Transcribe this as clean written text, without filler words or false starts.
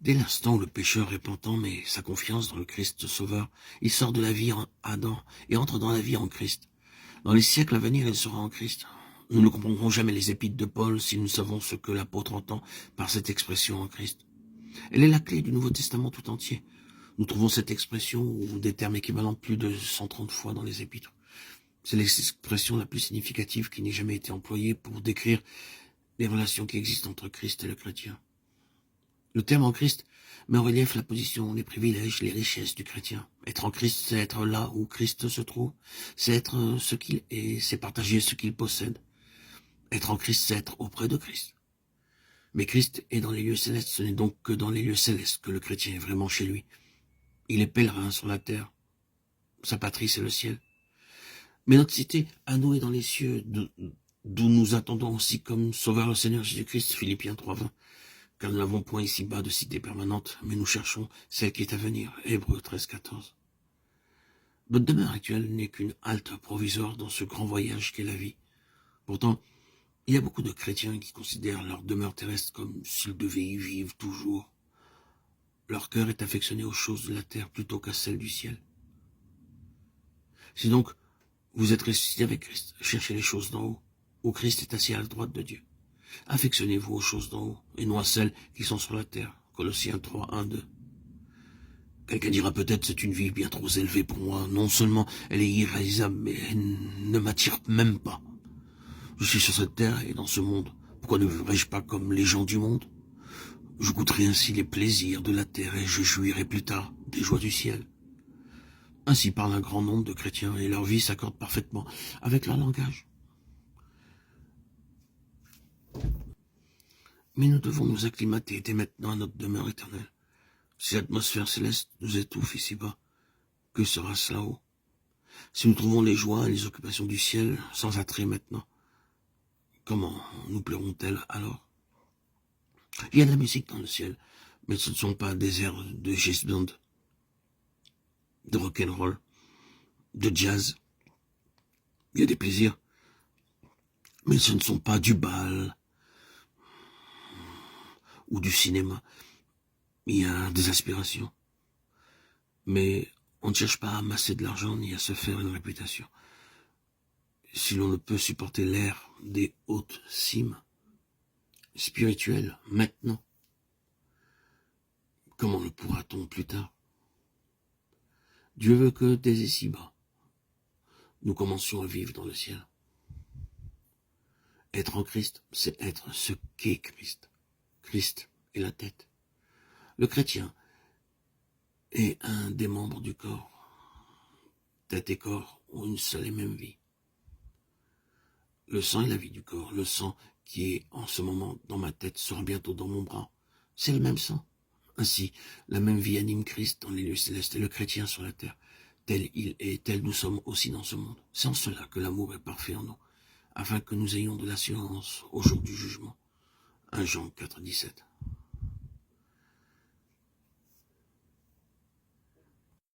Dès l'instant où le pécheur repentant met sa confiance dans le Christ Sauveur, il sort de la vie en Adam et entre dans la vie en Christ. Dans les siècles à venir, il sera en Christ. Nous ne comprendrons jamais les épîtres de Paul si nous savons ce que l'apôtre entend par cette expression en Christ. Elle est la clé du Nouveau Testament tout entier. Nous trouvons cette expression ou des termes équivalents plus de 130 fois dans les épîtres. C'est l'expression la plus significative qui n'ait jamais été employée pour décrire les relations qui existent entre Christ et le chrétien. Le terme en Christ met en relief la position, les privilèges, les richesses du chrétien. Être en Christ, c'est être là où Christ se trouve, c'est être ce qu'il est, c'est partager ce qu'il possède. Être en Christ, c'est être auprès de Christ. Mais Christ est dans les lieux célestes, ce n'est donc que dans les lieux célestes que le chrétien est vraiment chez lui. Il est pèlerin sur la terre, sa patrie c'est le ciel. Mais notre cité à nous est dans les cieux, d'où nous attendons aussi comme sauveur le Seigneur Jésus-Christ, Philippiens 3:20. Car nous n'avons point ici-bas de cité permanente, mais nous cherchons celle qui est à venir, Hébreux 13:14. Notre demeure actuelle n'est qu'une halte provisoire dans ce grand voyage qu'est la vie. Pourtant, il y a beaucoup de chrétiens qui considèrent leur demeure terrestre comme s'ils devaient y vivre toujours. Leur cœur est affectionné aux choses de la terre plutôt qu'à celles du ciel. Si donc vous êtes ressuscité avec Christ, cherchez les choses d'en haut, où Christ est assis à la droite de Dieu. Affectionnez-vous aux choses d'en haut, et non à celles qui sont sur la terre. Colossiens 3:1-2. Quelqu'un dira peut-être c'est une vie bien trop élevée pour moi. Non seulement elle est irréalisable, mais elle ne m'attire même pas. Je suis sur cette terre et dans ce monde. Pourquoi ne vivrais-je pas comme les gens du monde? Je goûterai ainsi les plaisirs de la terre et je jouirai plus tard des joies du ciel. Ainsi parle un grand nombre de chrétiens et leur vie s'accorde parfaitement avec leur langage. Mais nous devons nous acclimater dès maintenant à notre demeure éternelle. Si l'atmosphère céleste nous étouffe ici-bas, que sera-ce là-haut? Si nous trouvons les joies et les occupations du ciel sans attrait maintenant, comment nous plairont-elles alors? Il y a de la musique dans le ciel, mais ce ne sont pas des airs de James Bond, de rock'n'roll, de jazz. Il y a des plaisirs, mais ce ne sont pas du bal ou du cinéma. Il y a des aspirations, mais on ne cherche pas à amasser de l'argent ni à se faire une réputation. Si l'on ne peut supporter l'air des hautes cimes spirituelles maintenant, comment le pourra-t-on plus tard? Dieu veut que dès ici-bas, nous commencions à vivre dans le ciel. Être en Christ, c'est être ce qu'est Christ. Christ est la tête. Le chrétien est un des membres du corps. Tête et corps ont une seule et même vie. Le sang est la vie du corps. Le sang qui est en ce moment dans ma tête sera bientôt dans mon bras. C'est le même sang. Ainsi, la même vie anime Christ dans les lieux célestes et le chrétien sur la terre. Tel il est, tel nous sommes aussi dans ce monde. C'est en cela que l'amour est parfait en nous, afin que nous ayons de l'assurance au jour du jugement. 1 Jean 4:17.